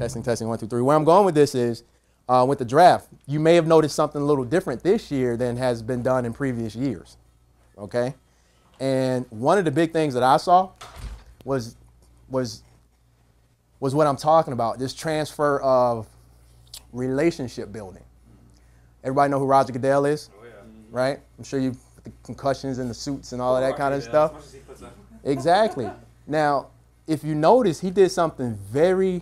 Testing, testing, 1, 2, 3. Where I'm going with this is with the draft, you may have noticed something a little different this year than has been done in previous years, okay? And one of the big things that I saw was what I'm talking about, this transfer of relationship building. Everybody know who Roger Goodell is, right? I'm sure you put the concussions and the suits and all of that kind of stuff. Exactly. Now, if you notice, he did something very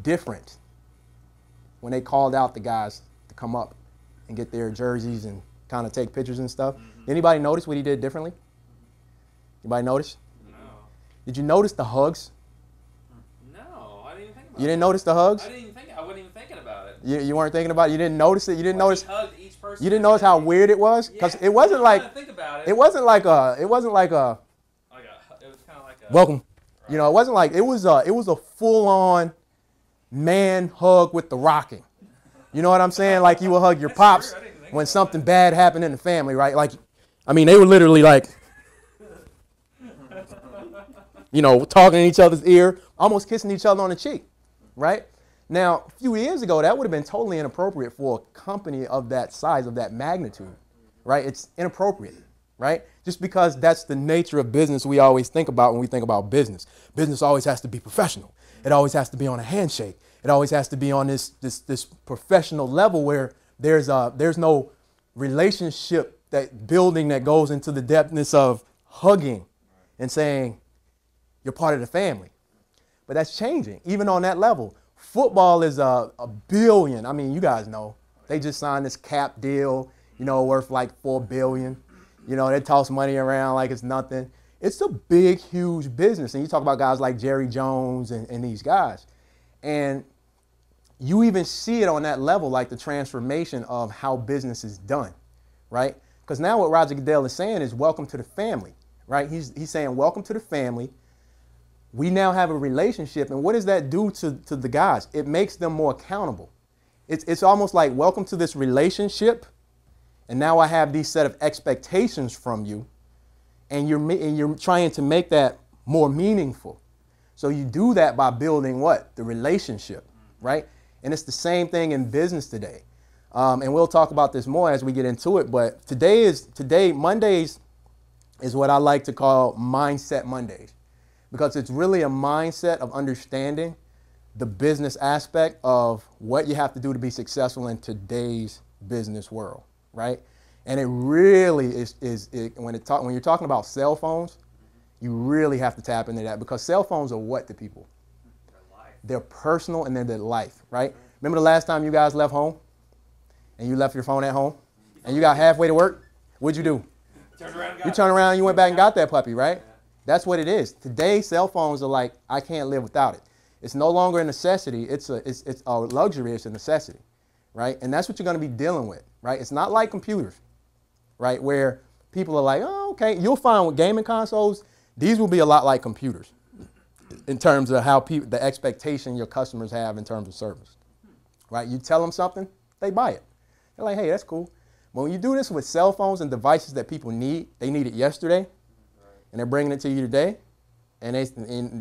different when they called out the guys to come up and get their jerseys and kind of take pictures and stuff. Anybody notice what he did differently? Anybody notice? No. Did you notice the hugs? No, I didn't even think about it. You didn't notice the hugs? I wasn't even thinking about it. You weren't thinking about it? You didn't notice it? You didn't notice? He hugged each person. You didn't notice how weird it was? Because it wasn't like, think about it. it wasn't like a, it was kind of like a welcome. You know, it wasn't like, it was a full-on man hug with the rocking. You know what I'm saying? Like you would hug your pops when something bad happened in the family, right? Like, I mean, they were literally like, you know, talking in each other's ear, almost kissing each other on the cheek, right? Now, a few years ago, that would have been totally inappropriate for a company of that size, of that magnitude, right? It's inappropriate, right? Just because that's the nature of business we always think about when we think about business. Business always has to be professional. It always has to be on a handshake. It always has to be on this professional level where there's no relationship, that building that goes into the depthness of hugging and saying, you're part of the family. But that's changing, even on that level. Football is a billion. I mean, you guys know. They just signed this cap deal, you know, worth like $4 billion. You know, they toss money around like it's nothing. It's a big, huge business. And you talk about guys like Jerry Jones and these guys. And you even see it on that level, like the transformation of how business is done, right? Because now what Roger Goodell is saying is welcome to the family, right? He's saying welcome to the family. We now have a relationship, and what does that do to the guys? It makes them more accountable. It's almost like welcome to this relationship, and now I have these set of expectations from you, and you're trying to make that more meaningful. So you do that by building what? The relationship, right? And it's the same thing in business today. And we'll talk about this more as we get into it, but Mondays is what I like to call Mindset Mondays. Because it's really a mindset of understanding the business aspect of what you have to do to be successful in today's business world, right? And it really is when you're talking about cell phones, you really have to tap into that, because cell phones are what to people? They're personal and they're their life, right? Remember the last time you guys left home and you left your phone at home and you got halfway to work? What'd you do? You turned around and you went back and got that puppy, right? That's what it is. Today, cell phones are like, I can't live without it. It's no longer a necessity. It's a luxury. It's a necessity, right? And that's what you're going to be dealing with, right? It's not like computers, right, where people are like, oh, okay. You'll find with gaming consoles, these will be a lot like computers in terms of how the expectation your customers have in terms of service, right? You tell them something, they buy it. They're like, hey, that's cool. But when you do this with cell phones and devices that people need, they need it yesterday, and they're bringing it to you today, and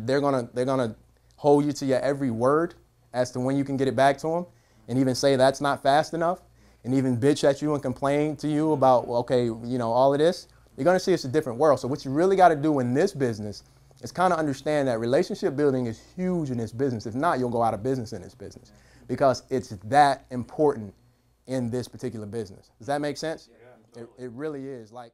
they're gonna hold you to your every word as to when you can get it back to them, and even say that's not fast enough, and even bitch at you and complain to you about, well, okay, you know, all of this. You're gonna see it's a different world. So what you really got to do in this business is kind of understand that relationship building is huge in this business. If not, you'll go out of business in this business, because it's that important in this particular business. Does that make sense? Yeah, totally. It really is. Like.